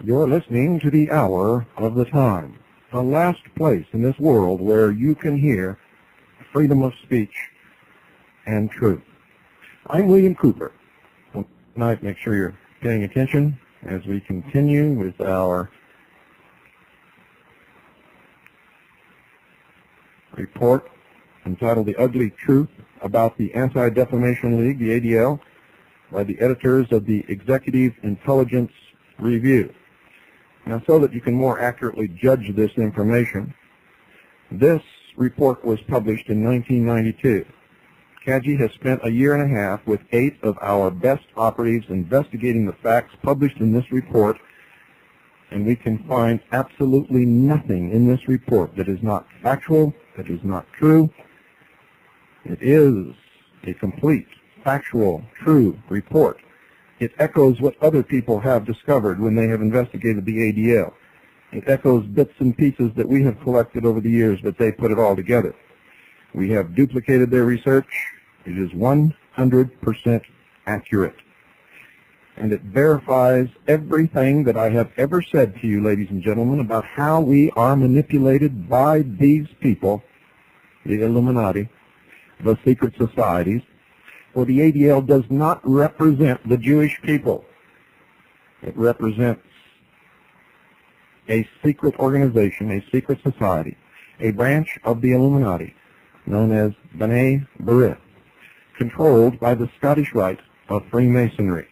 You're listening to the Hour of the Time, the last place in this world where you can hear freedom of speech and truth. I'm William Cooper. Tonight, make sure you're paying attention as we continue with our report entitled The Ugly Truth About the Anti-Defamation League, the ADL, by the editors of the Executive Intelligence Review. Now, so that you can more accurately judge this information, this report was published in 1992. CAGI has spent a year and a half with 8 of our best operatives investigating the facts published in this report, and we can find absolutely nothing in this report that is not factual, that is not true. It is a complete, factual, true report. It echoes what other people have discovered when they have investigated the ADL. It echoes bits and pieces that we have collected over the years, but they put it all together. We have duplicated their research. It is 100% accurate. And it verifies everything that I have ever said to you, ladies and gentlemen, about how we are manipulated by these people, the Illuminati, the secret societies. For the ADL does not represent the Jewish people. It represents a secret organization, a secret society, a branch of the Illuminati known as B'nai B'rith, controlled by the Scottish Rite of Freemasonry.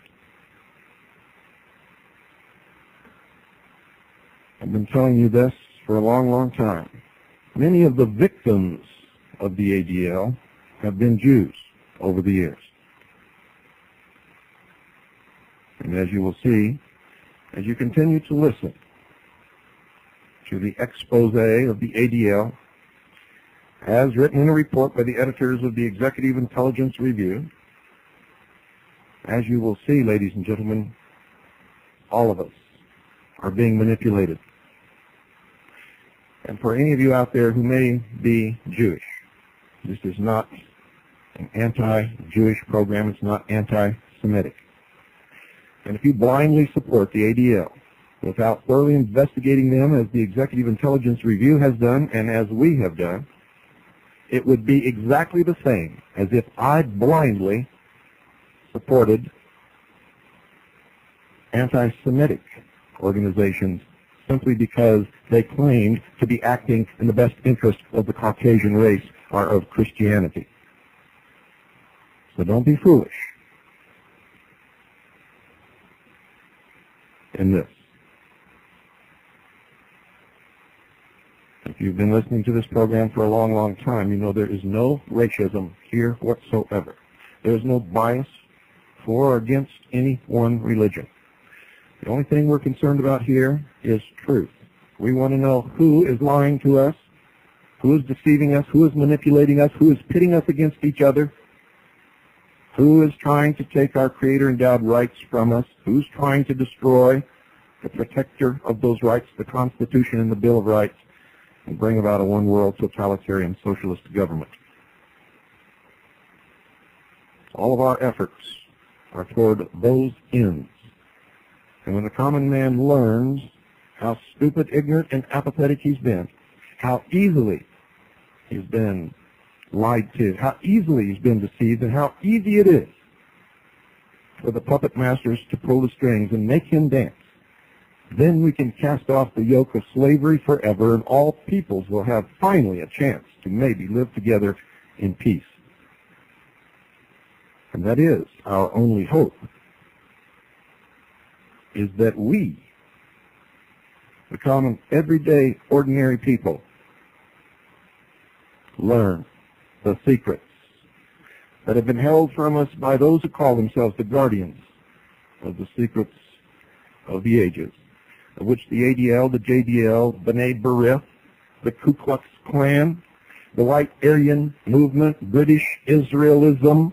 I've been telling you this for a long, long time. Many of the victims of the ADL have been Jews over the years. And as you will see, as you continue to listen to the expose of the ADL, as written in a report by the editors of the Executive Intelligence Review, as you will see, ladies and gentlemen, all of us are being manipulated. And for any of you out there who may be Jewish, this is not an anti-Jewish program. It's not anti-Semitic. And if you blindly support the ADL without thoroughly investigating them as the Executive Intelligence Review has done and as we have done, it would be exactly the same as if I blindly supported anti-Semitic organizations simply because they claimed to be acting in the best interest of the Caucasian race or of Christianity. So don't be foolish in this. If you've been listening to this program for a long, long time, you know there is no racism here whatsoever. There is no bias for or against any one religion. The only thing we're concerned about here is truth. We want to know who is lying to us, who is deceiving us, who is manipulating us, who is pitting us against each other, who is trying to take our Creator-endowed rights from us, who's trying to destroy the protector of those rights, the Constitution and the Bill of Rights, and bring about a one-world totalitarian socialist government. All of our efforts are toward those ends. And when the common man learns how stupid, ignorant, and apathetic he's been, how easily he's been lied to, how easily he's been deceived, and how easy it is for the puppet masters to pull the strings and make him dance, then we can cast off the yoke of slavery forever, and all peoples will have finally a chance to maybe live together in peace. And that is our only hope, is that we, the common, everyday, ordinary people, learn the secrets that have been held from us by those who call themselves the guardians of the secrets of the ages, of which the ADL, the JDL, B'nai B'rith, the Ku Klux Klan, the White Aryan Movement, British Israelism,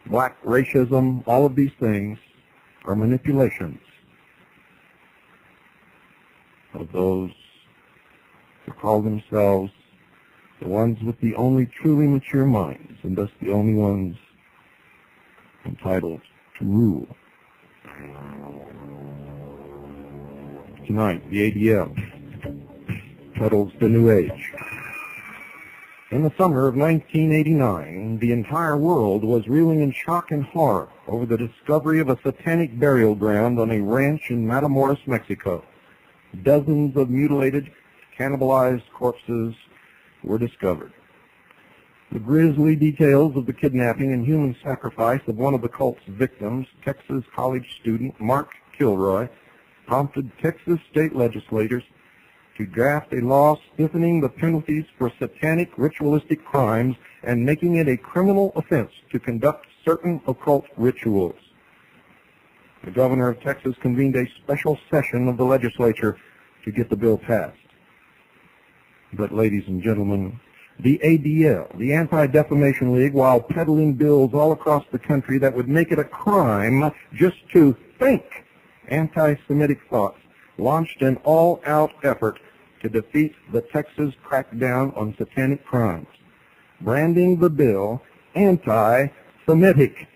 black racism, all of these things are manipulations of those who call themselves the ones with the only truly mature minds, and thus the only ones entitled to rule. Tonight, the ADL peddles the New Age. In the summer of 1989, the entire world was reeling in shock and horror over the discovery of a satanic burial ground on a ranch in Matamoros, Mexico. Dozens of mutilated, cannibalized corpses were discovered. The grisly details of the kidnapping and human sacrifice of one of the cult's victims, Texas college student Mark Kilroy, prompted Texas state legislators to draft a law stiffening the penalties for satanic ritualistic crimes and making it a criminal offense to conduct certain occult rituals. The governor of Texas convened a special session of the legislature to get the bill passed. But, ladies and gentlemen, the ADL, the Anti-Defamation League, while peddling bills all across the country that would make it a crime just to think anti-Semitic thoughts, launched an all-out effort to defeat the Texas crackdown on satanic crimes, branding the bill anti-Semitic.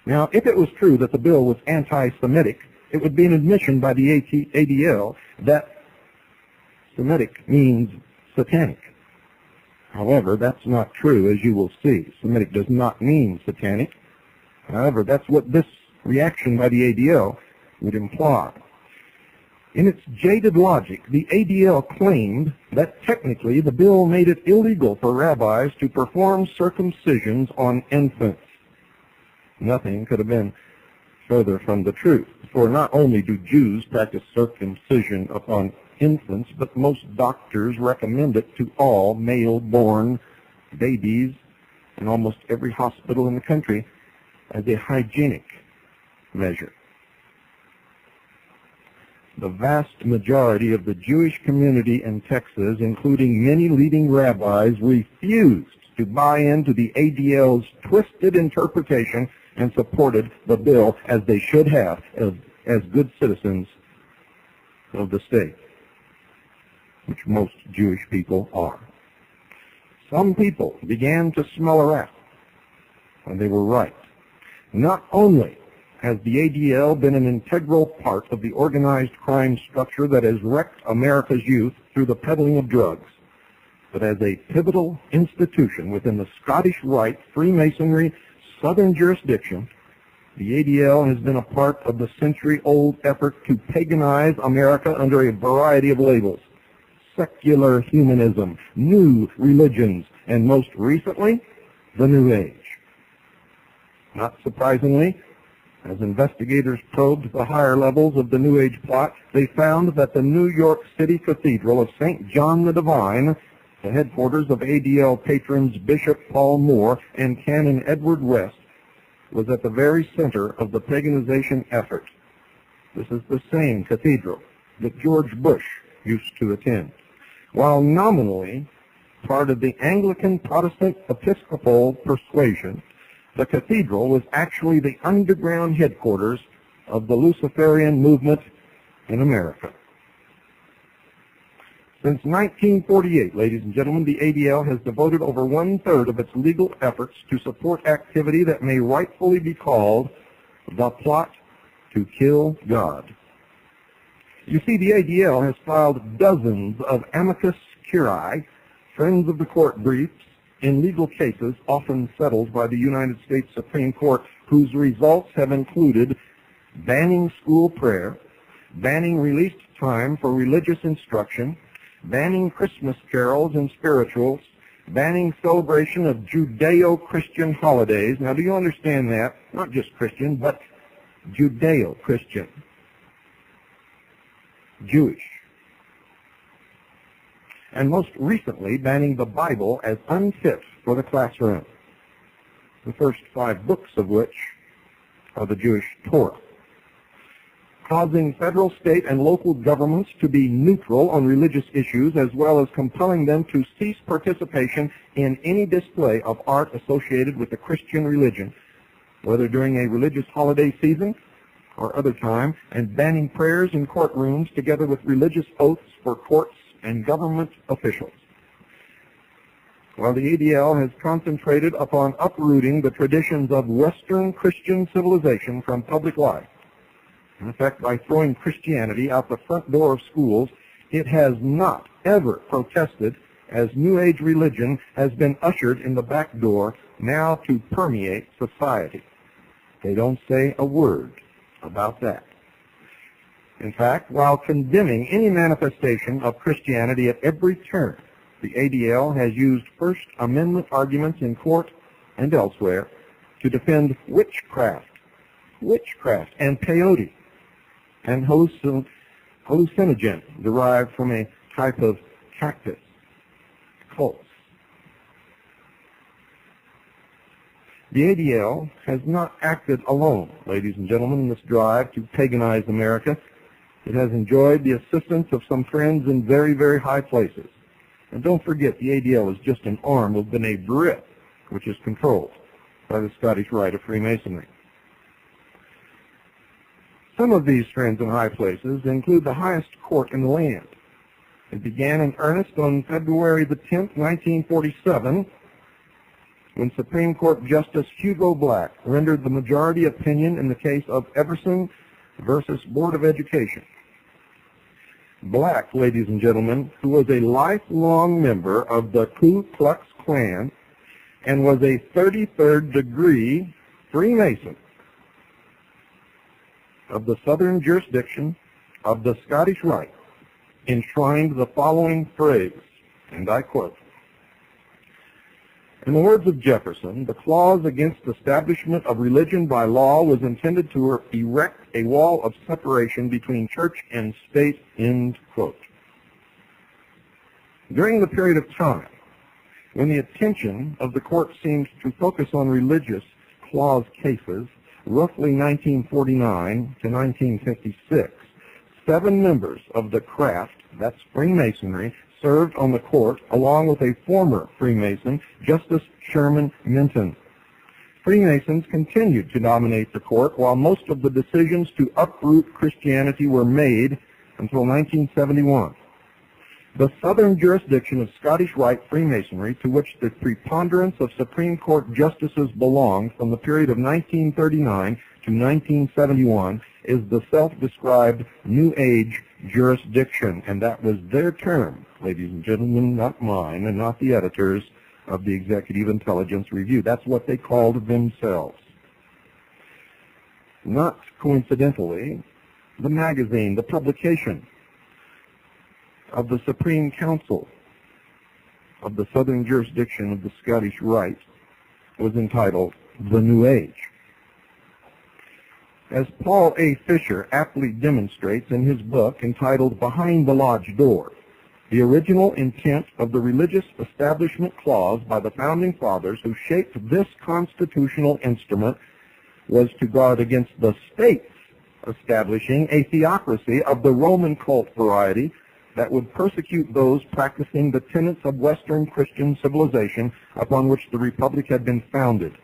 Now, if it was true that the bill was anti-Semitic, it would be an admission by the ADL that Semitic means satanic. However, that's not true, as you will see. Semitic does not mean satanic. However, that's what this reaction by the ADL would imply. In its jaded logic, the ADL claimed that technically the bill made it illegal for rabbis to perform circumcisions on infants. Nothing could have been further from the truth, for not only do Jews practice circumcision upon infants, but most doctors recommend it to all male-born babies in almost every hospital in the country as a hygienic measure. The vast majority of the Jewish community in Texas, including many leading rabbis, refused to buy into the ADL's twisted interpretation and supported the bill as they should have as good citizens of the state, which most Jewish people are. Some people began to smell a rat, and they were right. Not only has the ADL been an integral part of the organized crime structure that has wrecked America's youth through the peddling of drugs, but as a pivotal institution within the Scottish Rite Freemasonry Southern jurisdiction, the ADL has been a part of the century-old effort to paganize America under a variety of labels: secular humanism, new religions, and most recently, the New Age. Not surprisingly, as investigators probed the higher levels of the New Age plot, they found that the New York City Cathedral of St. John the Divine, the headquarters of ADL patrons Bishop Paul Moore and Canon Edward West, was at the very center of the paganization effort. This is the same cathedral that George Bush used to attend. While nominally part of the Anglican Protestant Episcopal persuasion, the cathedral was actually the underground headquarters of the Luciferian movement in America. Since 1948, ladies and gentlemen, the ADL has devoted over one-third of its legal efforts to support activity that may rightfully be called the plot to kill God. You see, the ADL has filed dozens of amicus curiae, friends of the court briefs, in legal cases often settled by the United States Supreme Court, whose results have included banning school prayer, banning released time for religious instruction, banning Christmas carols and spirituals, banning celebration of Judeo-Christian holidays. Now, do you understand that? Not just Christian, but Judeo-Christian. Jewish. And most recently, banning the Bible as unfit for the classroom, the first 5 books of which are the Jewish Torah, causing federal, state, and local governments to be neutral on religious issues, as well as compelling them to cease participation in any display of art associated with the Christian religion, whether during a religious holiday season or other time, and banning prayers in courtrooms together with religious oaths for courts and government officials. While the ADL has concentrated upon uprooting the traditions of Western Christian civilization from public life, in effect by throwing Christianity out the front door of schools, it has not ever protested as New Age religion has been ushered in the back door now to permeate society. They don't say a word about that. In fact, while condemning any manifestation of Christianity at every turn, the ADL has used First Amendment arguments in court and elsewhere to defend witchcraft and peyote, and hallucinogen derived from a type of cactus cults. The ADL has not acted alone, ladies and gentlemen, in this drive to paganize America. It has enjoyed the assistance of some friends in very, very high places. And don't forget, the ADL is just an arm of the B'nai B'rith, which is controlled by the Scottish Rite of Freemasonry. Some of these friends in high places include the highest court in the land. It began in earnest on February the 10th, 1947, when Supreme Court Justice Hugo Black rendered the majority opinion in the case of Everson versus Board of Education. Black, ladies and gentlemen, who was a lifelong member of the Ku Klux Klan and was a 33rd degree Freemason of the Southern jurisdiction of the Scottish Rite, enshrined the following phrase, and I quote, "In the words of Jefferson, the clause against establishment of religion by law was intended to erect a wall of separation between church and state," end quote. During the period of time when the attention of the court seemed to focus on religious clause cases, roughly 1949 to 1956, 7 members of the craft, that's Freemasonry, served on the court along with a former Freemason, Justice Sherman Minton. Freemasons continued to dominate the court while most of the decisions to uproot Christianity were made until 1971. The southern jurisdiction of Scottish Rite Freemasonry, to which the preponderance of Supreme Court justices belonged from the period of 1939 to 1971, is the self-described New Age jurisdiction, and that was their term, ladies and gentlemen, not mine and not the editors of the Executive Intelligence Review. That's what they called themselves. Not coincidentally, the magazine, the publication of the Supreme Council of the Southern Jurisdiction of the Scottish Rite was entitled The New Age. As Paul A. Fisher aptly demonstrates in his book entitled Behind the Lodge Door, the original intent of the Religious Establishment Clause by the Founding Fathers who shaped this constitutional instrument was to guard against the states establishing a theocracy of the Roman cult variety that would persecute those practicing the tenets of Western Christian civilization upon which the Republic had been founded.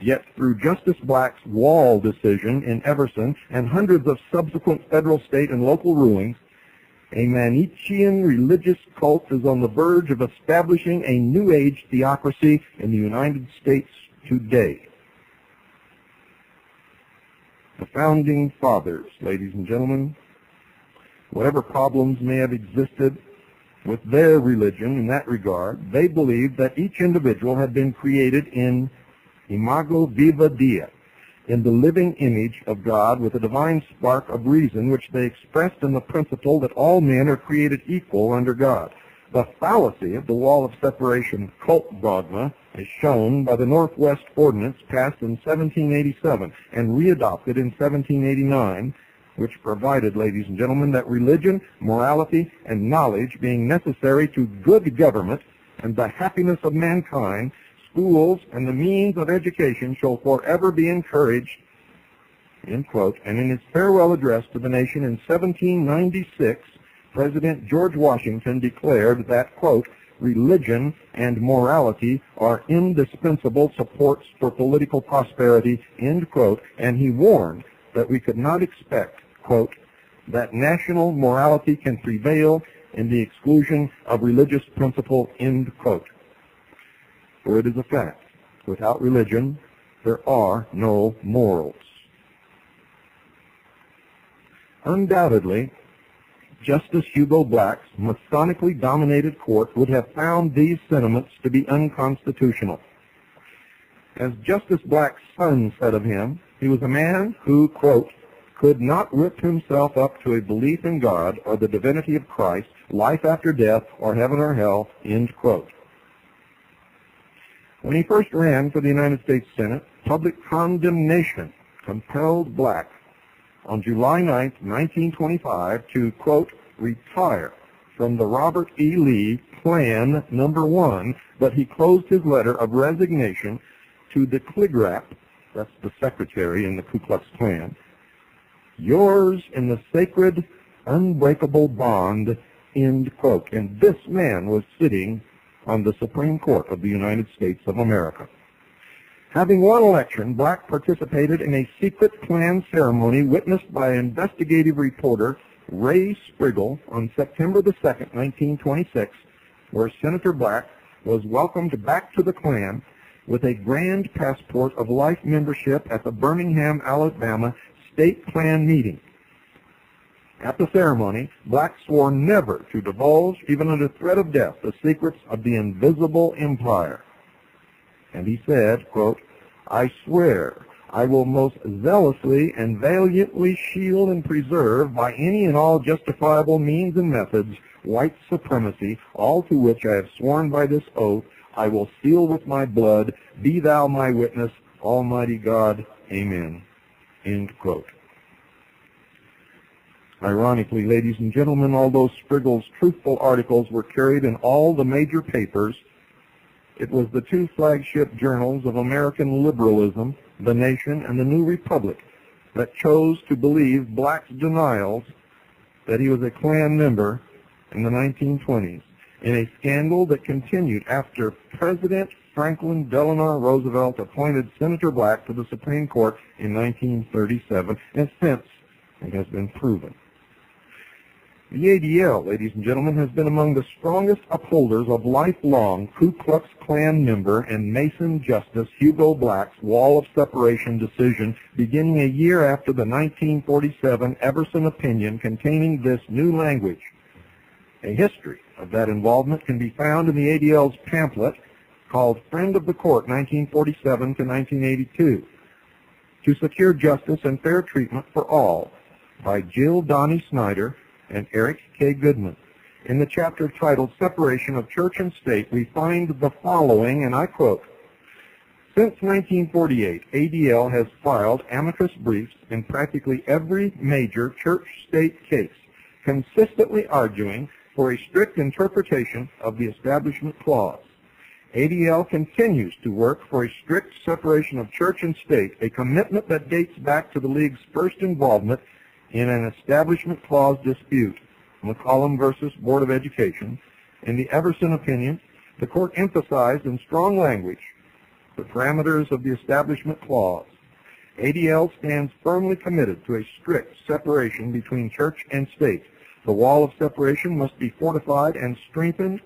Yet through Justice Black's Wall decision in Everson and hundreds of subsequent federal, state, and local rulings, a Manichaean religious cult is on the verge of establishing a New Age theocracy in the United States today. The Founding Fathers, ladies and gentlemen, whatever problems may have existed with their religion in that regard, they believed that each individual had been created in imago viva Dei, in the living image of God with a divine spark of reason which they expressed in the principle that all men are created equal under God. The fallacy of the wall of separation cult dogma is shown by the Northwest Ordinance passed in 1787 and readopted in 1789, which provided, ladies and gentlemen, that religion, morality, and knowledge being necessary to good government and the happiness of mankind, schools and the means of education shall forever be encouraged, end quote. And in his farewell address to the nation in 1796, President George Washington declared that, quote, religion and morality are indispensable supports for political prosperity, end quote, and he warned that we could not expect, quote, that national morality can prevail in the exclusion of religious principle, end quote. for it is a fact, without religion there are no morals. Undoubtedly, Justice Hugo Black's Masonically dominated court would have found these sentiments to be unconstitutional. As Justice Black's son said of him, he was a man who, quote, could not rip himself up to a belief in God or the divinity of Christ, life after death, or heaven or hell, end quote. When he first ran for the United States Senate, public condemnation compelled Black on July 9, 1925, to, quote, retire from the Robert E. Lee Plan No. 1, but he closed his letter of resignation to the Kligrap, that's the secretary in the Ku Klux Klan, yours in the sacred, unbreakable bond, end quote. And this man was sitting on the Supreme Court of the United States of America. Having won election, Black participated in a secret Klan ceremony witnessed by investigative reporter Ray Spriggle on September the 2nd, 1926, where Senator Black was welcomed back to the Klan with a grand passport of life membership at the Birmingham, Alabama State Klan meeting. At the ceremony, Black swore never to divulge, even under threat of death, the secrets of the invisible empire. And he said, quote, I swear I will most zealously and valiantly shield and preserve by any and all justifiable means and methods white supremacy, all to which I have sworn by this oath I will seal with my blood. Be thou my witness, Almighty God. Amen. End quote. Ironically, ladies and gentlemen, although Spriggle's truthful articles were carried in all the major papers, it was the two flagship journals of American liberalism, The Nation and The New Republic, that chose to believe Black's denials that he was a Klan member in the 1920s, in a scandal that continued after President Franklin Delano Roosevelt appointed Senator Black to the Supreme Court in 1937, and since it has been proven. The ADL, ladies and gentlemen, has been among the strongest upholders of lifelong Ku Klux Klan member and Mason Justice Hugo Black's Wall of Separation decision beginning a year after the 1947 Everson opinion containing this new language. A history of that involvement can be found in the ADL's pamphlet called Friend of the Court, 1947 to 1982, To Secure Justice and Fair Treatment for All, by Jill Donnie Snyder and Eric K. Goodman. In the chapter titled Separation of Church and State, we find the following, and I quote, Since 1948, ADL has filed amicus briefs in practically every major church-state case, consistently arguing for a strict interpretation of the Establishment Clause. ADL continues to work for a strict separation of church and state, a commitment that dates back to the League's first involvement in an Establishment Clause dispute, McCollum versus Board of Education. In the Everson opinion, the court emphasized in strong language the parameters of the Establishment Clause. ADL stands firmly committed to a strict separation between church and state. The wall of separation must be fortified and strengthened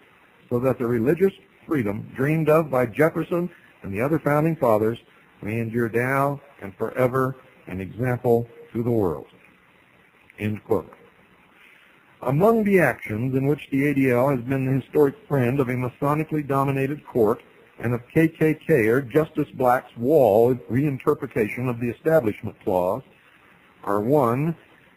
so that the religious freedom dreamed of by Jefferson and the other founding fathers may endure now and forever, an example to the world. End quote. Among the actions in which the ADL has been the historic friend of a Masonically dominated court and of KKKer Justice Black's Wall reinterpretation of the Establishment Clause are 1.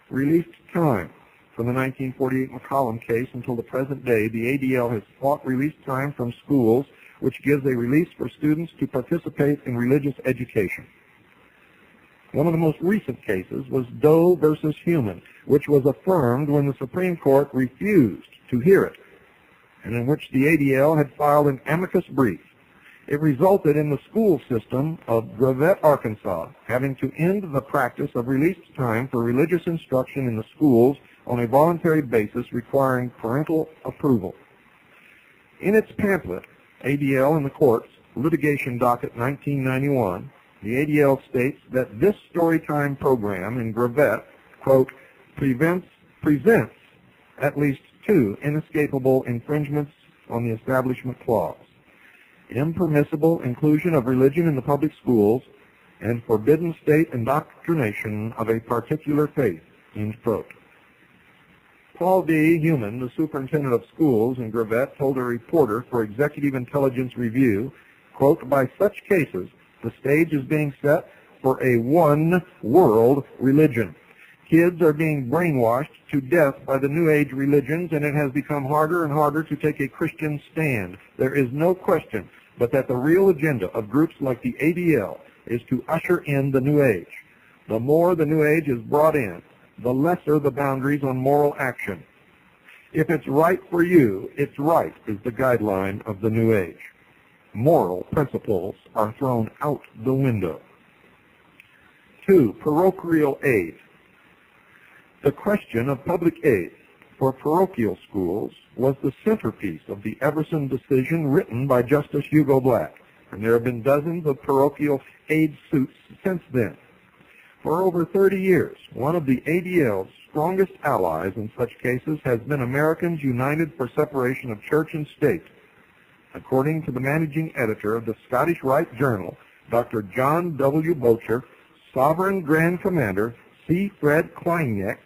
Released time. From the 1948 McCollum case until the present day, the ADL has fought release time from schools, which gives a release for students to participate in religious education. One of the most recent cases was Doe versus Human, which was affirmed when the Supreme Court refused to hear it, and in which the ADL had filed an amicus brief. It resulted in the school system of Gravette, Arkansas, having to end the practice of release time for religious instruction in the schools on a voluntary basis requiring parental approval. In its pamphlet, ADL and the Courts, Litigation Docket 1991, the ADL states that this storytime program in Gravette, quote, presents at least 2 inescapable infringements on the Establishment Clause. impermissible inclusion of religion in the public schools, and forbidden state indoctrination of a particular faith, end quote. Paul D. Heumann, the superintendent of schools in Gravette, told a reporter for Executive Intelligence Review, quote, by such cases, the stage is being set for a one-world religion. Kids are being brainwashed to death by the New Age religions, and it has become harder and harder to take a Christian stand. There is no question but that the real agenda of groups like the ADL is to usher in the New Age. The more the New Age is brought in, the lesser the boundaries on moral action. If it's right for you, it's right is the guideline of the New Age. Moral principles are thrown out the window. 2. Parochial aid. The question of public aid for parochial schools was the centerpiece of the Everson decision written by Justice Hugo Black, and there have been dozens of parochial aid suits since then. For over 30 years, one of the ADL's strongest allies in such cases has been Americans United for Separation of Church and State. According to the managing editor of the Scottish Rite Journal, Dr. John W. Bocher, Sovereign Grand Commander C. Fred Kleineck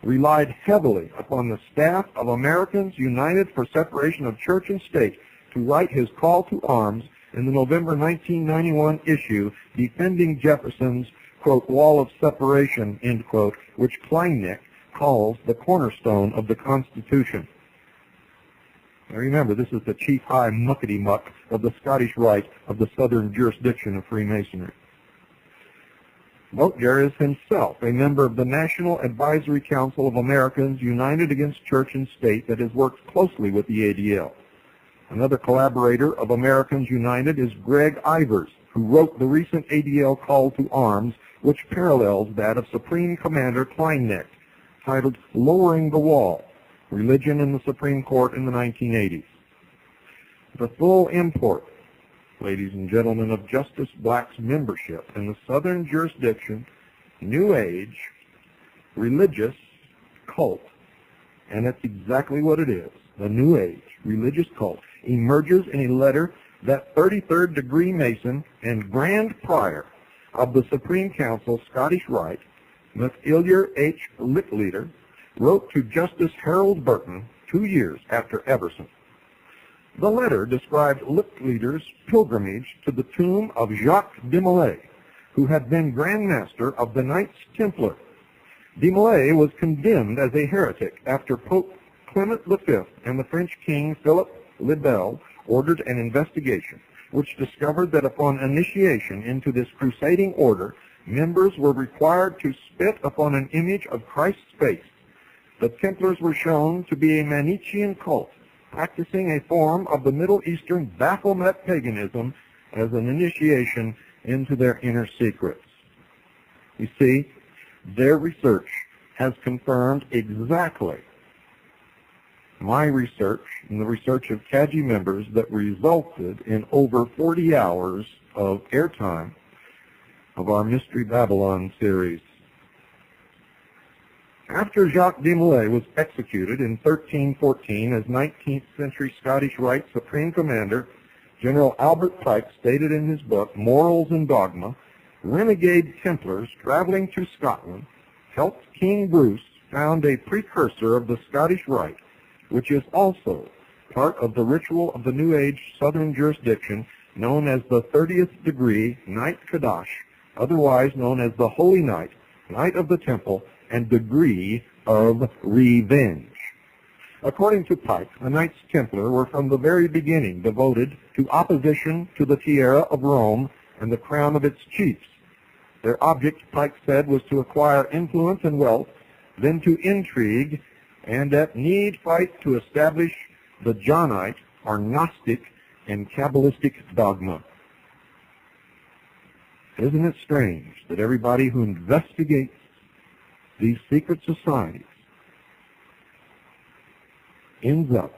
relied heavily upon the staff of Americans United for Separation of Church and State to write his call to arms in the November 1991 issue defending Jefferson's, quote, wall of separation, end quote, which Kleineck calls the cornerstone of the Constitution. Now remember, this is the chief high muckety-muck of the Scottish Rite of the southern jurisdiction of Freemasonry. Bocher is himself a member of the National Advisory Council of Americans United Against Church and State that has worked closely with the ADL. Another collaborator of Americans United is Greg Ivers, who wrote the recent ADL call to arms, which parallels that of Supreme Commander Kleineck, titled Lowering the Wall, Religion in the Supreme Court in the 1980s. The full import, ladies and gentlemen, of Justice Black's membership in the southern jurisdiction, New Age, religious cult, and that's exactly what it is, the New Age, religious cult, emerges in a letter that 33rd degree Mason and Grand Prior of the Supreme Council Scottish Rite, MacIlyar H. Licklider, wrote to Justice Harold Burton 2 years after Everson. The letter described Licklider's pilgrimage to the tomb of Jacques de Molay, who had been Grand Master of the Knights Templar. De Molay was condemned as a heretic after Pope Clement V and the French King Philip le Bel ordered an investigation, which discovered that upon initiation into this crusading order, members were required to spit upon an image of Christ's face. The Templars were shown to be a Manichaean cult, practicing a form of the Middle Eastern Baphomet paganism as an initiation into their inner secrets. You see, their research has confirmed exactly my research and the research of CAGI members that resulted in over 40 hours of airtime of our Mystery Babylon series. After Jacques de Molay was executed in 1314 as 19th century Scottish Rite Supreme Commander, General Albert Pike stated in his book, Morals and Dogma, renegade Templars traveling to Scotland helped King Bruce found a precursor of the Scottish Rite, which is also part of the ritual of the New Age southern jurisdiction known as the 30th degree Knight Kadash, otherwise known as the Holy Knight, Knight of the Temple, and degree of revenge. According to Pike, the Knights Templar were from the very beginning devoted to opposition to the tiara of Rome and the crown of its chiefs. Their object, Pike said, was to acquire influence and wealth, then to intrigue, and at need fight to establish the Johnite or Gnostic and Kabbalistic dogma. Isn't it strange that everybody who investigates these secret societies ends up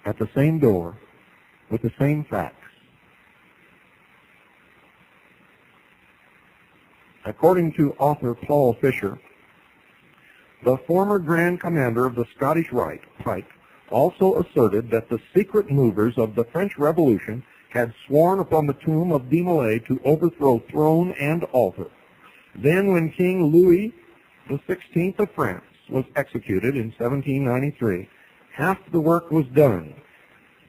at the same door with the same facts? According to author Paul Fisher, the former Grand Commander of the Scottish Rite, Pike, also asserted that the secret movers of the French Revolution had sworn upon the tomb of Demolay to overthrow throne and altar. Then when King Louis XVI of France was executed in 1793, half the work was done.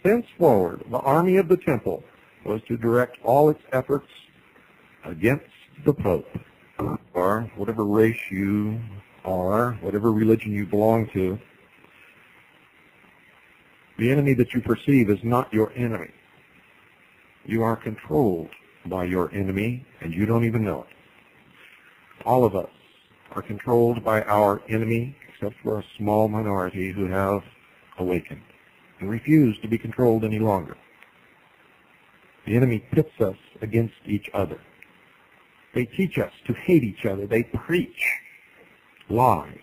Thenceforward, the army of the temple was to direct all its efforts against the Pope, or whatever race you are, whatever religion you belong to. The enemy that you perceive is not your enemy. You are controlled by your enemy, and you don't even know it. All of us are controlled by our enemy, except for a small minority who have awakened and refuse to be controlled any longer. The enemy pits us against each other. They teach us to hate each other. They preach lies.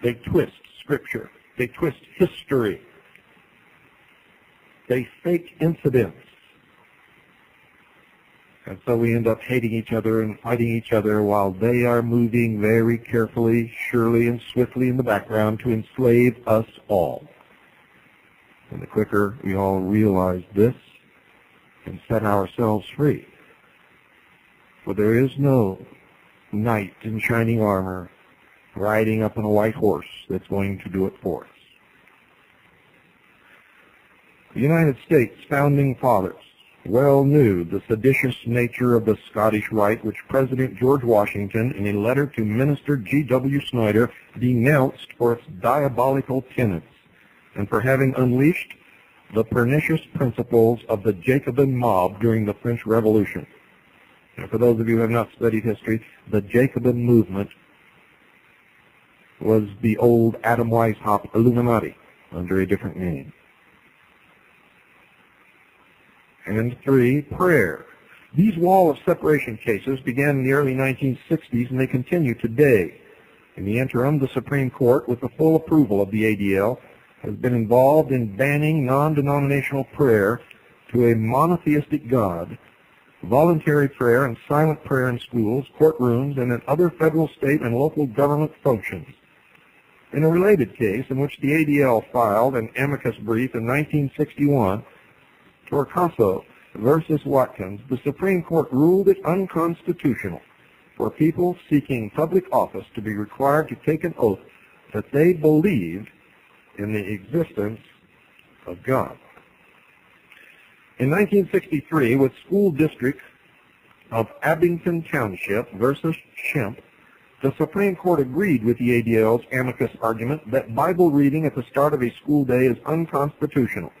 They twist Scripture. They twist history. They fake incidents. And so we end up hating each other and fighting each other while they are moving very carefully, surely, and swiftly in the background to enslave us all. And the quicker we all realize this and set ourselves free. For there is no knight in shining armor riding up on a white horse that's going to do it for us. The United States founding fathers well knew the seditious nature of the Scottish Rite, which President George Washington, in a letter to Minister G.W. Snyder, denounced for its diabolical tenets and for having unleashed the pernicious principles of the Jacobin mob during the French Revolution. Now, for those of you who have not studied history, the Jacobin movement was the old Adam Weishaupt Illuminati under a different name. And 3, prayer. These wall of separation cases began in the early 1960s, and they continue today. In the interim, the Supreme Court, with the full approval of the ADL, has been involved in banning non-denominational prayer to a monotheistic God, voluntary prayer and silent prayer in schools, courtrooms, and in other federal, state, and local government functions. In a related case in which the ADL filed an amicus brief in 1961, Torcaso versus Watkins, the Supreme Court ruled it unconstitutional for people seeking public office to be required to take an oath that they believed in the existence of God. In 1963, with School District of Abington Township versus Shemp, the Supreme Court agreed with the ADL's amicus argument that Bible reading at the start of a school day is unconstitutional.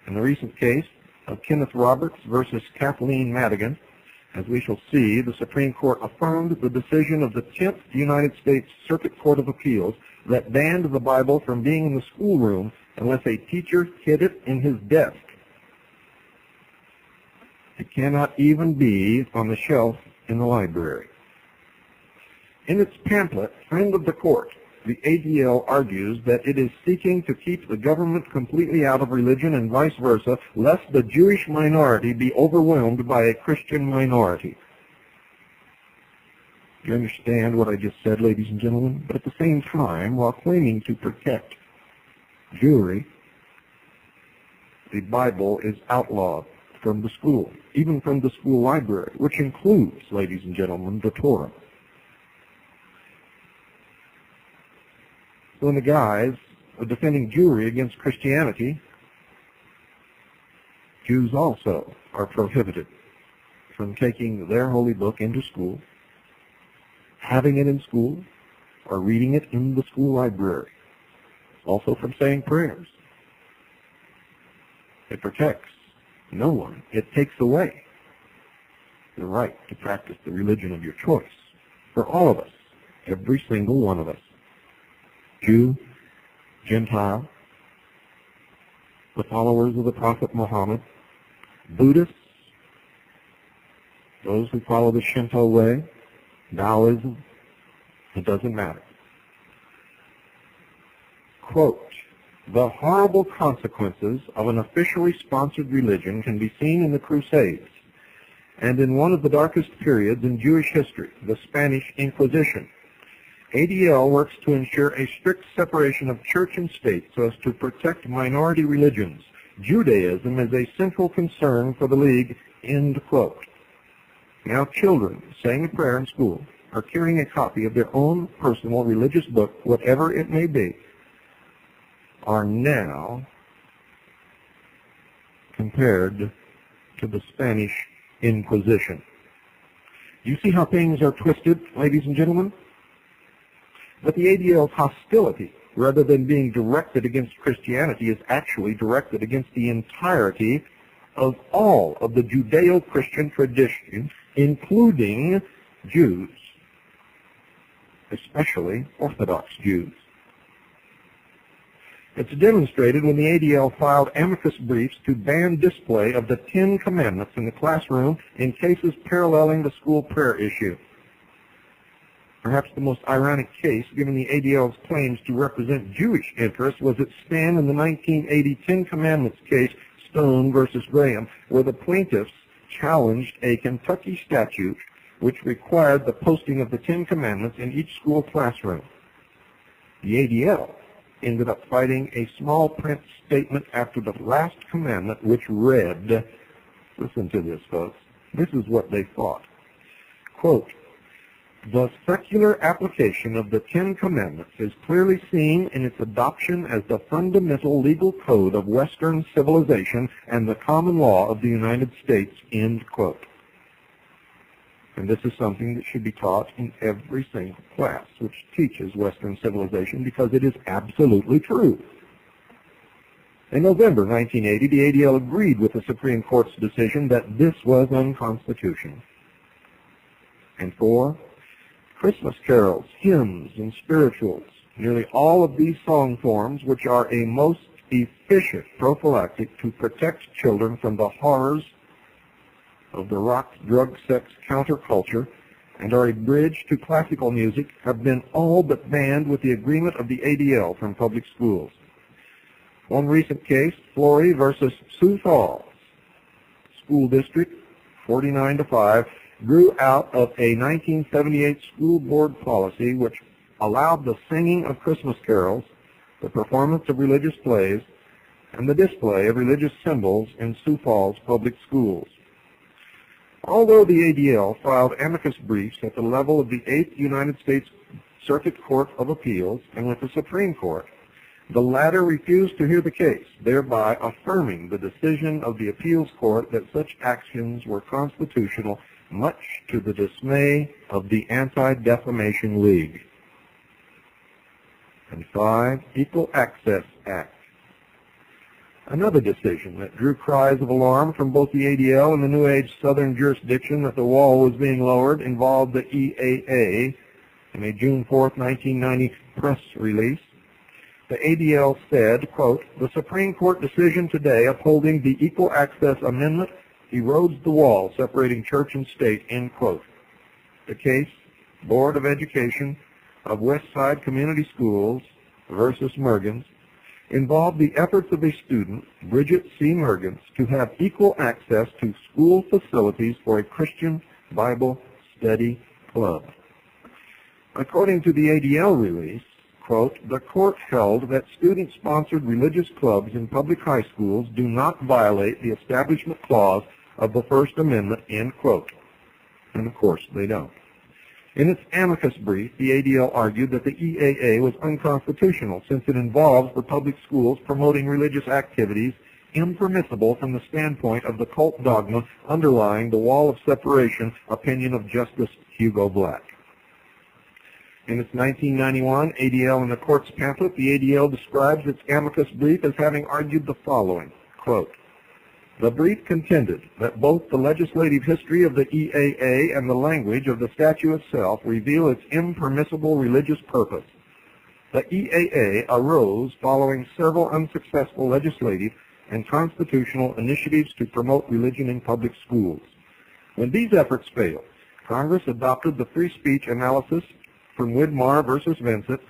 In the recent case of Kenneth Roberts versus Kathleen Madigan, as we shall see, the Supreme Court affirmed the decision of the 10th United States Circuit Court of Appeals that banned the Bible from being in the schoolroom unless a teacher hid it in his desk. It cannot even be on the shelf in the library. In its pamphlet, Friend of the Court, the ADL argues that it is seeking to keep the government completely out of religion and vice versa, lest the Jewish minority be overwhelmed by a Christian minority. You understand what I just said, ladies and gentlemen? But at the same time, while claiming to protect Jewry, the Bible is outlawed from the school, even from the school library, which includes, ladies and gentlemen, the Torah. So in the guise of defending Jewry against Christianity, Jews also are prohibited from taking their holy book into school, having it in school, or reading it in the school library. Also from saying prayers. It protects no one. It takes away the right to practice the religion of your choice for all of us, every single one of us. Jew, Gentile, the followers of the Prophet Muhammad, Buddhists, those who follow the Shinto way, Taoism, it doesn't matter. Quote, the horrible consequences of an officially sponsored religion can be seen in the Crusades and in one of the darkest periods in Jewish history, the Spanish Inquisition. ADL works to ensure a strict separation of church and state so as to protect minority religions, Judaism is a central concern for the League, end quote. Now children saying a prayer in school or carrying a copy of their own personal religious book, whatever it may be, are now compared to the Spanish Inquisition. You see how things are twisted, ladies and gentlemen? But the ADL's hostility, rather than being directed against Christianity, is actually directed against the entirety of all of the Judeo-Christian tradition, including Jews, especially Orthodox Jews. It's demonstrated when the ADL filed amicus briefs to ban display of the 10 Commandments in the classroom in cases paralleling the school prayer issue. Perhaps the most ironic case, given the ADL's claims to represent Jewish interests, was its stand in the 1980 Ten Commandments case, Stone versus Graham, where the plaintiffs challenged a Kentucky statute which required the posting of the 10 Commandments in each school classroom. The ADL ended up fighting a small print statement after the last commandment, which read, listen to this, folks, this is what they fought, quote, "The secular application of the Ten Commandments is clearly seen in its adoption as the fundamental legal code of Western civilization and the common law of the United States," end quote. And this is something that should be taught in every single class which teaches Western civilization, because it is absolutely true. In November 1980, the ADL agreed with the Supreme Court's decision that this was unconstitutional. And 4, Christmas carols, hymns, and spirituals, nearly all of these song forms, which are a most efficient prophylactic to protect children from the horrors of the rock, drug, sex counterculture, and are a bridge to classical music, have been all but banned with the agreement of the ADL from public schools. One recent case, Flory versus Sioux Falls School District, 49-5, grew out of a 1978 school board policy which allowed the singing of Christmas carols, the performance of religious plays, and the display of religious symbols in Sioux Falls public schools. Although the ADL filed amicus briefs at the level of the 8th United States Circuit Court of Appeals and with the Supreme Court, the latter refused to hear the case, thereby affirming the decision of the appeals court that such actions were constitutional, much to the dismay of the Anti-Defamation League. And 5, Equal Access Act. Another decision that drew cries of alarm from both the ADL and the New Age Southern jurisdiction that the wall was being lowered involved the EAA in a June 4, 1990 press release. The ADL said, quote, "The Supreme Court decision today upholding the Equal Access Amendment erodes the wall separating church and state," end quote. The case, Board of Education of West Side Community Schools versus Mergens, involved the efforts of a student, Bridget C. Mergens, to have equal access to school facilities for a Christian Bible study club. According to the ADL release, quote, "The court held that student-sponsored religious clubs in public high schools do not violate the Establishment Clause of the First Amendment," end quote. And of course they don't. In its amicus brief, the ADL argued that the EAA was unconstitutional since it involves the public schools promoting religious activities impermissible from the standpoint of the cult dogma underlying the wall of separation opinion of Justice Hugo Black. In its 1991 ADL in the Court's pamphlet, the ADL describes its amicus brief as having argued the following, quote, "The brief contended that both the legislative history of the EAA and the language of the statute itself reveal its impermissible religious purpose. The EAA arose following several unsuccessful legislative and constitutional initiatives to promote religion in public schools. When these efforts failed, Congress adopted the free speech analysis from Widmar versus Vincent,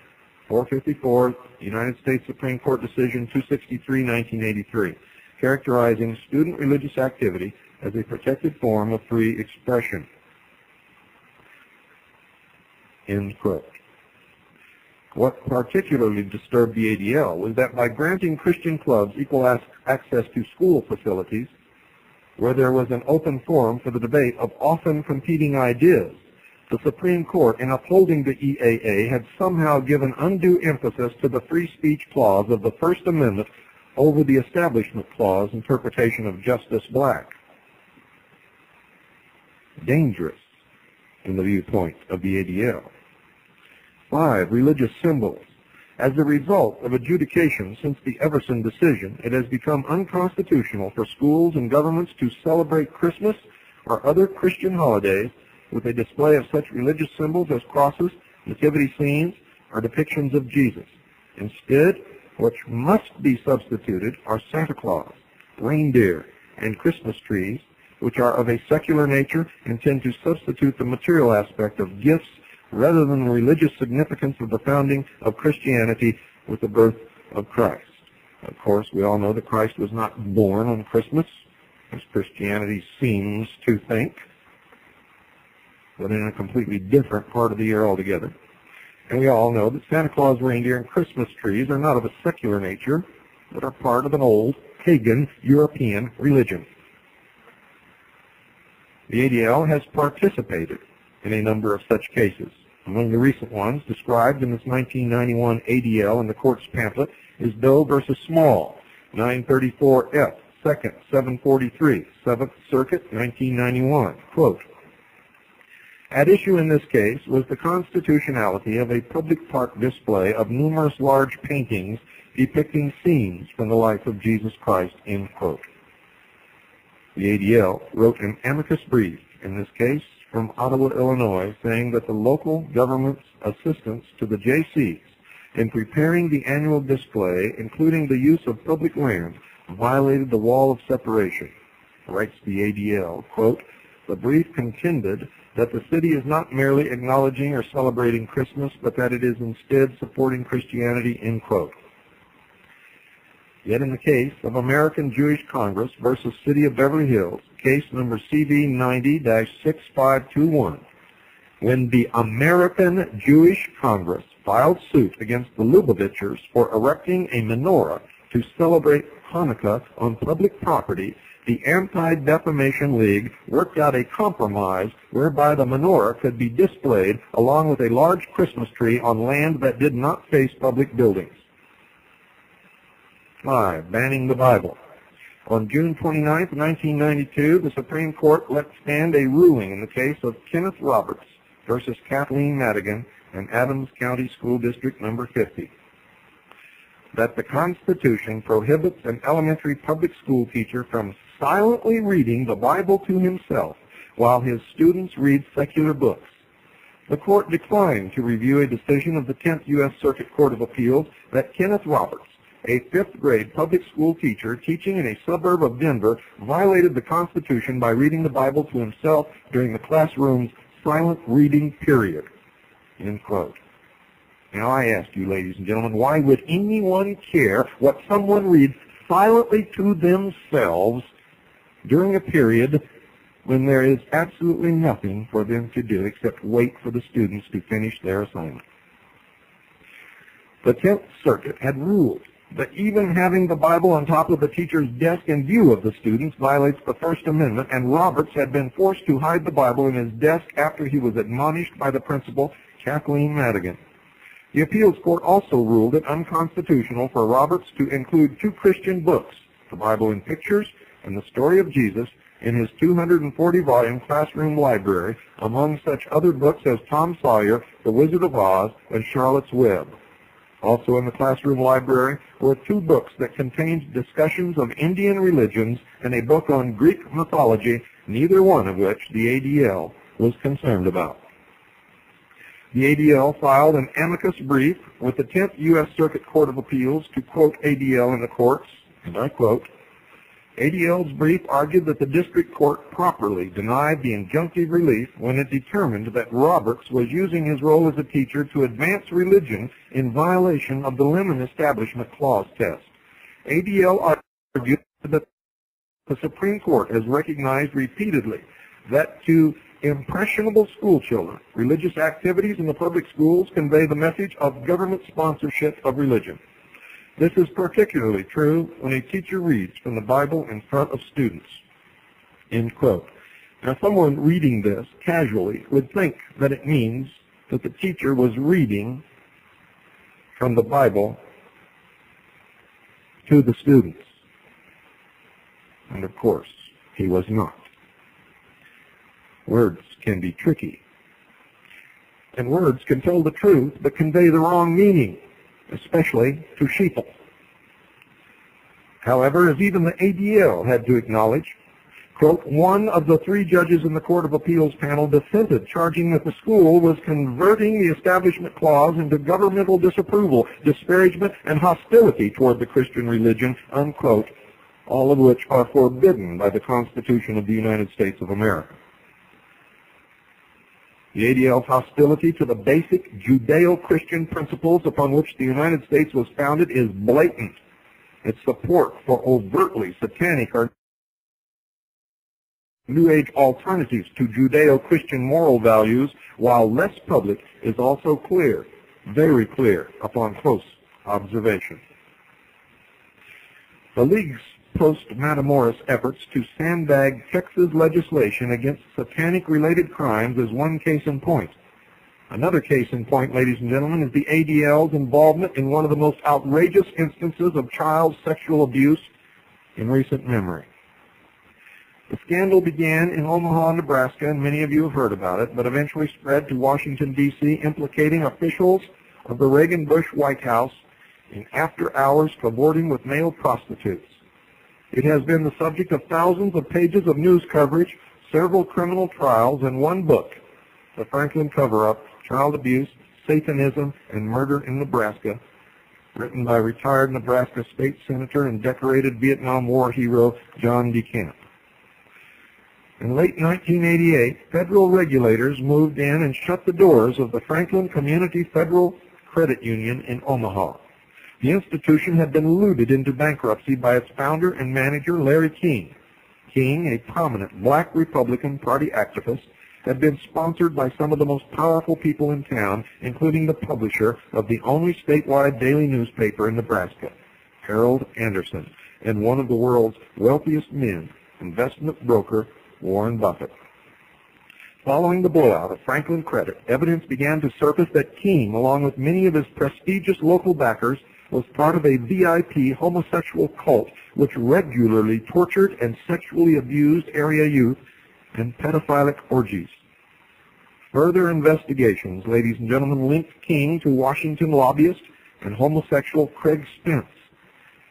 454, United States Supreme Court Decision 263, 1983. Characterizing student religious activity as a protected form of free expression," end quote. What particularly disturbed the ADL was that by granting Christian clubs equal access to school facilities, where there was an open forum for the debate of often competing ideas, the Supreme Court, in upholding the EAA, had somehow given undue emphasis to the free speech clause of the First Amendment over the Establishment Clause interpretation of Justice Black. Dangerous in the viewpoint of the ADL. 5. Religious symbols. As a result of adjudication since the Everson decision, it has become unconstitutional for schools and governments to celebrate Christmas or other Christian holidays with a display of such religious symbols as crosses, nativity scenes, or depictions of Jesus. Instead, what must be substituted are Santa Claus, reindeer, and Christmas trees, which are of a secular nature and tend to substitute the material aspect of gifts rather than the religious significance of the founding of Christianity with the birth of Christ. Of course, we all know that Christ was not born on Christmas, as Christianity seems to think, but in a completely different part of the year altogether. And we all know that Santa Claus, reindeer, and Christmas trees are not of a secular nature, but are part of an old, pagan, European religion. The ADL has participated in a number of such cases. Among the recent ones described in this 1991 ADL in the court's pamphlet is Doe versus Small, 934 F, 2nd, 743, 7th Circuit, 1991. Quote, at issue in this case was the constitutionality of a public park display of numerous large paintings depicting scenes from the life of Jesus Christ, end quote. The ADL wrote an amicus brief in this case from Ottawa, Illinois, saying that the local government's assistance to the JCs in preparing the annual display, including the use of public land, violated the wall of separation. Writes the ADL, quote, the brief contended that the city is not merely acknowledging or celebrating Christmas, but that it is instead supporting Christianity, end quote. Yet in the case of American Jewish Congress versus City of Beverly Hills, case number CV 90-6521, when the American Jewish Congress filed suit against the Lubavitchers for erecting a menorah to celebrate Hanukkah on public property, the Anti-Defamation League worked out a compromise whereby the menorah could be displayed along with a large Christmas tree on land that did not face public buildings. 5. Banning the Bible. On June 29, 1992, the Supreme Court let stand a ruling in the case of Kenneth Roberts versus Kathleen Madigan and Adams County School District number 50, that the Constitution prohibits an elementary public school teacher from silently reading the Bible to himself while his students read secular books. The court declined to review a decision of the 10th U.S. Circuit Court of Appeals that Kenneth Roberts, a 5th grade public school teacher teaching in a suburb of Denver, violated the Constitution by reading the Bible to himself during the classroom's silent reading period, end quote. Now I ask you, ladies and gentlemen, why would anyone care what someone reads silently to themselves during a period when there is absolutely nothing for them to do except wait for the students to finish their assignment? The 10th Circuit had ruled that even having the Bible on top of the teacher's desk in view of the students violates the First Amendment, and Roberts had been forced to hide the Bible in his desk after he was admonished by the principal, Kathleen Madigan. The appeals court also ruled it unconstitutional for Roberts to include 2 Christian books, the Bible in Pictures and the Story of Jesus, in his 240-volume classroom library, among such other books as Tom Sawyer, The Wizard of Oz, and Charlotte's Web. Also in the classroom library were 2 books that contained discussions of Indian religions and a book on Greek mythology, neither one of which the ADL was concerned about. The ADL filed an amicus brief with the 10th U.S. Circuit Court of Appeals to quote ADL in the courts, and I quote, ADL's brief argued that the district court properly denied the injunctive relief when it determined that Roberts was using his role as a teacher to advance religion in violation of the Lemon Establishment Clause test. ADL argued that the Supreme Court has recognized repeatedly that to impressionable schoolchildren. Religious activities in the public schools convey the message of government sponsorship of religion. This is particularly true when a teacher reads from the Bible in front of students." End quote. Now, someone reading this casually would think that it means that the teacher was reading from the Bible to the students. And of course, he was not. Words can be tricky. And words can tell the truth but convey the wrong meaning, especially to sheeple. However, as even the ADL had to acknowledge, quote, "One of the 3 judges in the Court of Appeals panel dissented, charging that the school was converting the Establishment Clause into governmental disapproval, disparagement, and hostility toward the Christian religion," unquote, all of which are forbidden by the Constitution of the United States of America. The ADL's hostility to the basic Judeo-Christian principles upon which the United States was founded is blatant. Its support for overtly satanic or New Age alternatives to Judeo-Christian moral values, while less public, is also clear, very clear, upon close observation. The League's post-Matamoros efforts to sandbag Texas legislation against satanic-related crimes is one case in point. Another case in point, ladies and gentlemen, is the ADL's involvement in one of the most outrageous instances of child sexual abuse in recent memory. The scandal began in Omaha, Nebraska, and many of you have heard about it, but eventually spread to Washington, D.C., implicating officials of the Reagan-Bush White House in after-hours cavorting with male prostitutes. It has been the subject of thousands of pages of news coverage, several criminal trials, and one book, The Franklin Cover-Up, Child Abuse, Satanism, and Murder in Nebraska, written by retired Nebraska State Senator and decorated Vietnam War hero John DeCamp. In late 1988, federal regulators moved in and shut the doors of the Franklin Community Federal Credit Union in Omaha. The institution had been looted into bankruptcy by its founder and manager, Larry King. King, a prominent black Republican Party activist, had been sponsored by some of the most powerful people in town, including the publisher of the only statewide daily newspaper in Nebraska, Harold Anderson, and one of the world's wealthiest men, investment broker Warren Buffett. Following the blowout of Franklin Credit, evidence began to surface that King, along with many of his prestigious local backers, was part of a VIP homosexual cult which regularly tortured and sexually abused area youth in pedophilic orgies. Further investigations, ladies and gentlemen, linked King to Washington lobbyist and homosexual Craig Spence.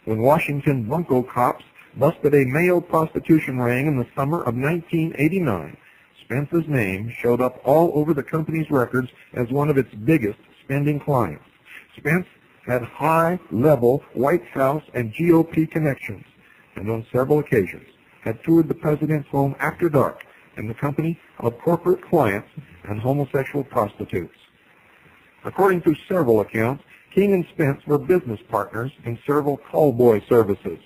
When Washington bunco cops busted a male prostitution ring in the summer of 1989, Spence's name showed up all over the company's records as one of its biggest spending clients. Spence had high-level White House and GOP connections, and on several occasions had toured the president's home after dark in the company of corporate clients and homosexual prostitutes. According to several accounts, King and Spence were business partners in several callboy services.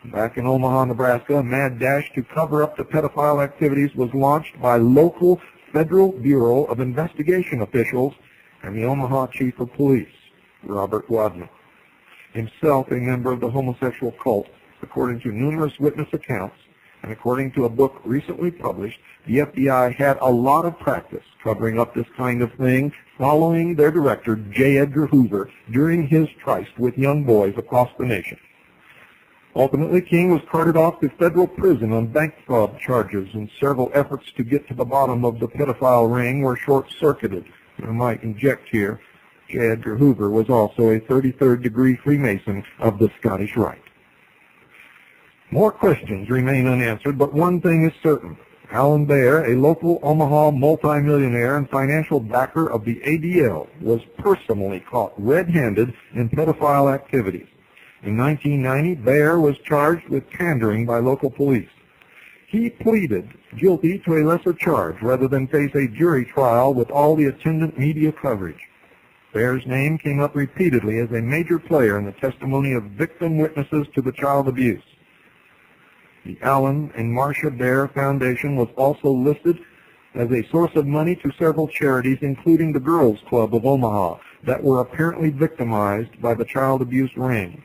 Back in Omaha, Nebraska, a mad dash to cover up the pedophile activities was launched by local Federal Bureau of Investigation officials and the Omaha Chief of Police, Robert Wadman, himself a member of the homosexual cult. According to numerous witness accounts, and according to a book recently published, the FBI had a lot of practice covering up this kind of thing, following their director, J. Edgar Hoover, during his tryst with young boys across the nation. Ultimately, King was carted off to federal prison on bank fraud charges, and several efforts to get to the bottom of the pedophile ring were short-circuited. I might inject here, J. Edgar Hoover was also a 33rd degree Freemason of the Scottish Rite. More questions remain unanswered, but one thing is certain. Alan Baer, a local Omaha multimillionaire and financial backer of the ADL, was personally caught red-handed in pedophile activities. In 1990, Baer was charged with pandering by local police. He pleaded guilty to a lesser charge rather than face a jury trial with all the attendant media coverage. Baer's name came up repeatedly as a major player in the testimony of victim witnesses to the child abuse. The Alan and Marcia Baer Foundation was also listed as a source of money to several charities, including the Girls Club of Omaha, that were apparently victimized by the child abuse ring.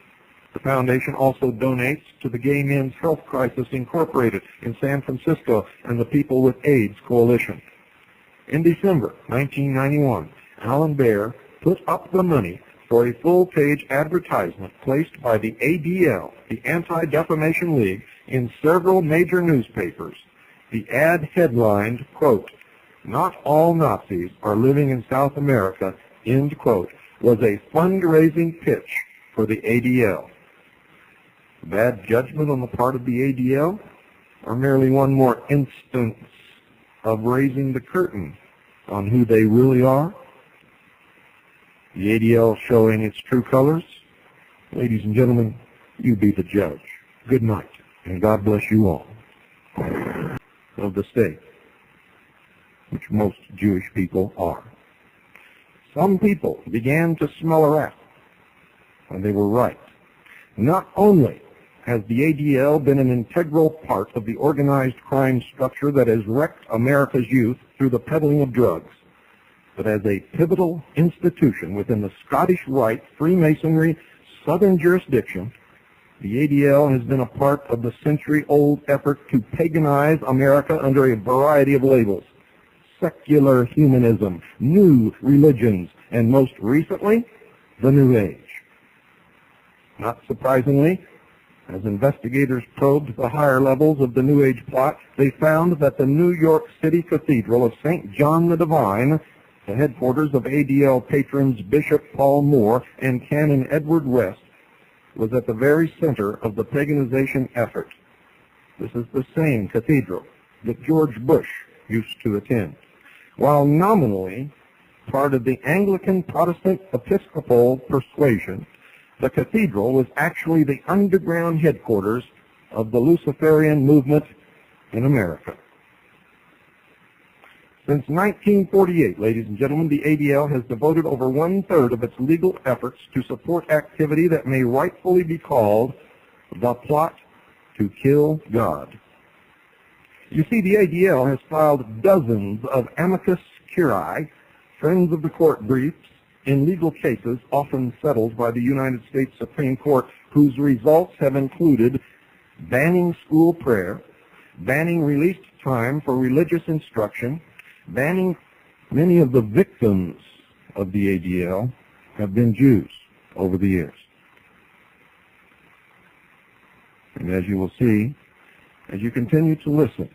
The foundation also donates to the Gay Men's Health Crisis Incorporated in San Francisco and the People with AIDS Coalition. In December 1991, Alan Baer put up the money for a full-page advertisement placed by the ADL, the Anti-Defamation League, in several major newspapers. The ad headlined, quote, "Not all Nazis are living in South America," end quote, was a fundraising pitch for the ADL. Bad judgment on the part of the ADL, or merely one more instance of raising the curtain on who they really are? The ADL showing its true colors? Ladies and gentlemen, you be the judge. Good night, and God bless you all. Of the state, which most Jewish people are. Some people began to smell a rat, and they were right. Not only has the ADL been an integral part of the organized crime structure that has wrecked America's youth through the peddling of drugs, but as a pivotal institution within the Scottish Rite Freemasonry Southern jurisdiction, the ADL has been a part of the century-old effort to paganize America under a variety of labels: secular humanism, new religions, and most recently, the New Age. Not surprisingly, as investigators probed the higher levels of the New Age plot, they found that the New York City Cathedral of St. John the Divine, the headquarters of ADL patrons Bishop Paul Moore and Canon Edward West, was at the very center of the paganization effort. This is the same cathedral that George Bush used to attend. While nominally part of the Anglican Protestant Episcopal persuasion, the cathedral was actually the underground headquarters of the Luciferian movement in America. Since 1948, ladies and gentlemen, the ADL has devoted over one-third of its legal efforts to support activity that may rightfully be called the plot to kill God. You see, the ADL has filed dozens of amicus curiae, friends of the court briefs, in legal cases often settled by the United States Supreme Court, whose results have included banning school prayer, banning released time for religious instruction, banning. Many of the victims of the ADL have been Jews over the years. And as you will see, as you continue to listen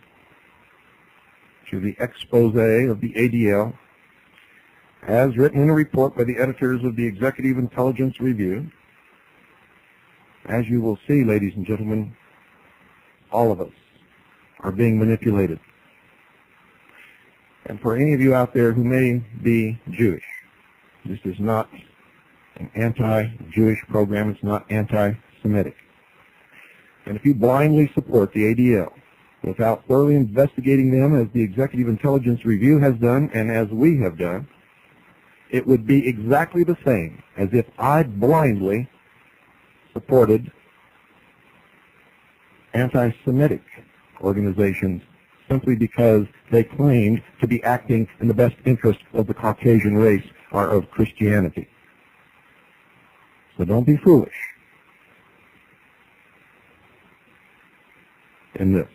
to the expose of the ADL, as written in a report by the editors of the Executive Intelligence Review, as you will see, ladies and gentlemen, all of us are being manipulated. And for any of you out there who may be Jewish, this is not an anti-Jewish program. It's not anti-Semitic. And if you blindly support the ADL without thoroughly investigating them, as the Executive Intelligence Review has done and as we have done, it would be exactly the same as if I blindly supported anti-Semitic organizations simply because they claimed to be acting in the best interest of the Caucasian race or of Christianity. So don't be foolish in this.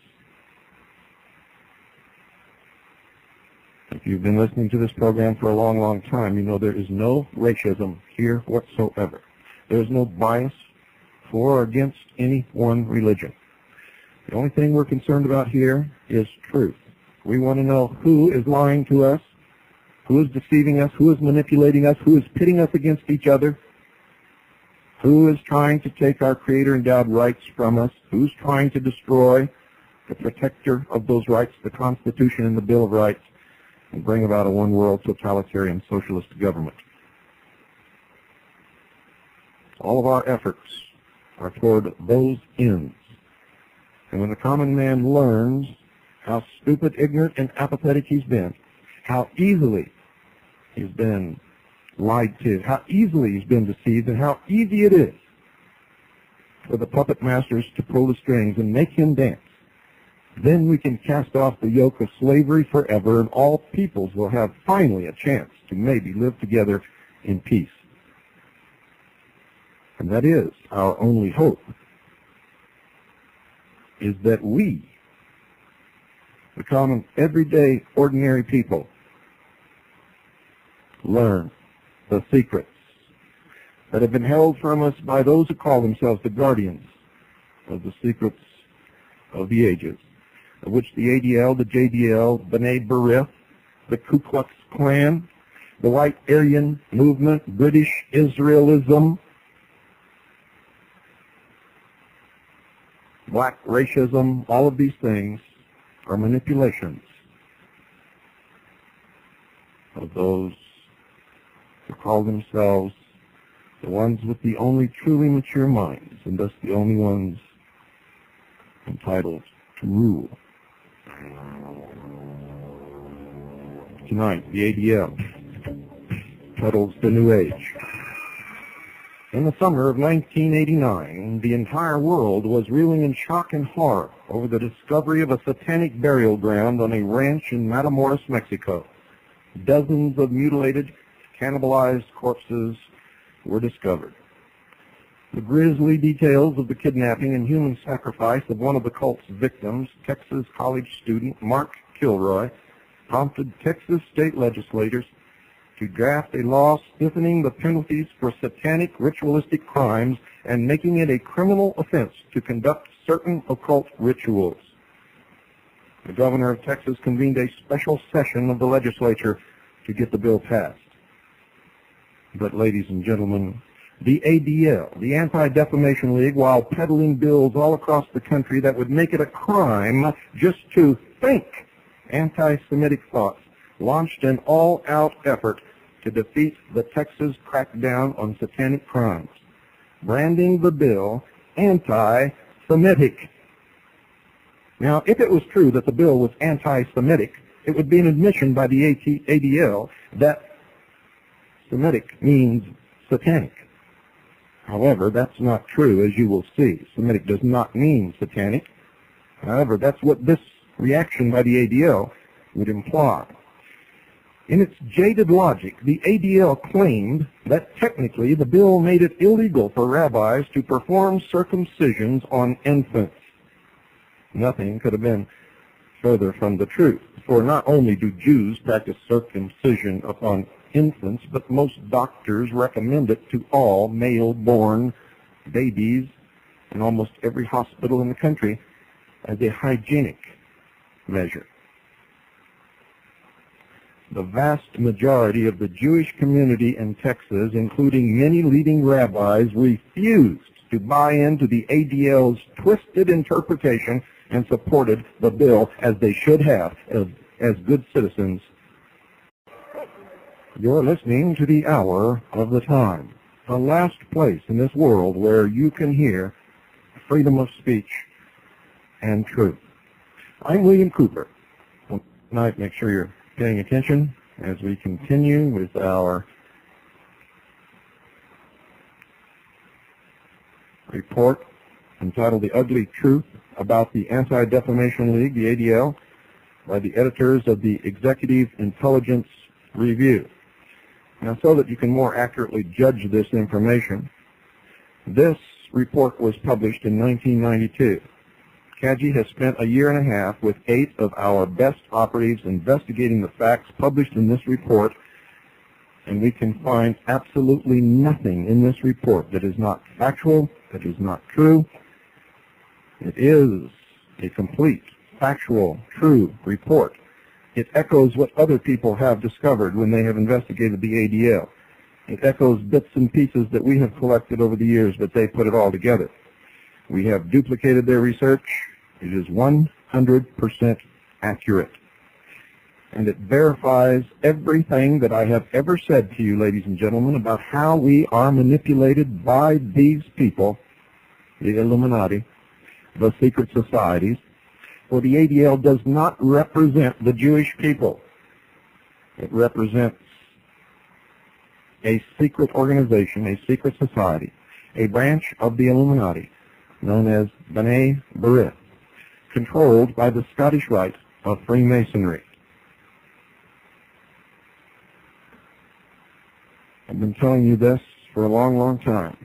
If you've been listening to this program for a long, long time, you know there is no racism here whatsoever. There is no bias for or against any one religion. The only thing we're concerned about here is truth. We want to know who is lying to us, who is deceiving us, who is manipulating us, who is pitting us against each other, who is trying to take our Creator-endowed rights from us, who's trying to destroy the protector of those rights, the Constitution and the Bill of Rights, and bring about a one-world totalitarian socialist government. All of our efforts are toward those ends. And when the common man learns how stupid, ignorant, and apathetic he's been, how easily he's been lied to, how easily he's been deceived, and how easy it is for the puppet masters to pull the strings and make him dance, Then we can cast off the yoke of slavery forever, and all peoples will have finally a chance to maybe live together in peace. And that is our only hope, is that we, the common, everyday, ordinary people, learn the secrets that have been held from us by those who call themselves the guardians of the secrets of the ages, of which the ADL, the JDL, B'nai B'rith, the Ku Klux Klan, the White Aryan Movement, British Israelism, black racism, all of these things are manipulations of those who call themselves the ones with the only truly mature minds, and thus the only ones entitled to rule. Tonight, the ADL titles The New Age. In the summer of 1989, the entire world was reeling in shock and horror over the discovery of a satanic burial ground on a ranch in Matamoros, Mexico. Dozens of mutilated, cannibalized corpses were discovered. The grisly details of the kidnapping and human sacrifice of one of the cult's victims, Texas college student Mark Kilroy, prompted Texas state legislators to draft a law stiffening the penalties for satanic ritualistic crimes and making it a criminal offense to conduct certain occult rituals. The governor of Texas convened a special session of the legislature to get the bill passed. But, ladies and gentlemen, the ADL, the Anti-Defamation League, while peddling bills all across the country that would make it a crime just to think anti-Semitic thoughts, launched an all-out effort to defeat the Texas crackdown on satanic crimes, branding the bill anti-Semitic. Now, if it was true that the bill was anti-Semitic, it would be an admission by the ADL that Semitic means satanic. However, that's not true, as you will see. Semitic does not mean satanic. However, that's what this reaction by the ADL would imply. In its jaded logic, the ADL claimed that technically the bill made it illegal for rabbis to perform circumcisions on infants. Nothing could have been further from the truth, for not only do Jews practice circumcision upon infants, but most doctors recommend it to all male-born babies in almost every hospital in the country as a hygienic measure. The vast majority of the Jewish community in Texas, including many leading rabbis, refused to buy into the ADL's twisted interpretation and supported the bill as they should have as good citizens. You're listening to the Hour of the Time, the last place in this world where you can hear freedom of speech and truth. I'm William Cooper. Tonight, make sure you're paying attention as we continue with our report entitled The Ugly Truth about the Anti-Defamation League, the ADL, by the editors of the Executive Intelligence Review. Now, so that you can more accurately judge this information, this report was published in 1992. CAGI has spent a year and a half with 8 of our best operatives investigating the facts published in this report, and we can find absolutely nothing in this report that is not factual, that is not true. It is a complete, factual, true report. It echoes what other people have discovered when they have investigated the ADL. It echoes bits and pieces that we have collected over the years, but they put it all together. We have duplicated their research. It is 100% accurate. And it verifies everything that I have ever said to you, ladies and gentlemen, about how we are manipulated by these people, the Illuminati, the secret societies. For the ADL does not represent the Jewish people. It represents a secret organization, a secret society, a branch of the Illuminati known as B'nai B'rith. controlled by the Scottish Rite of Freemasonry. I've been telling you this for a long, long time.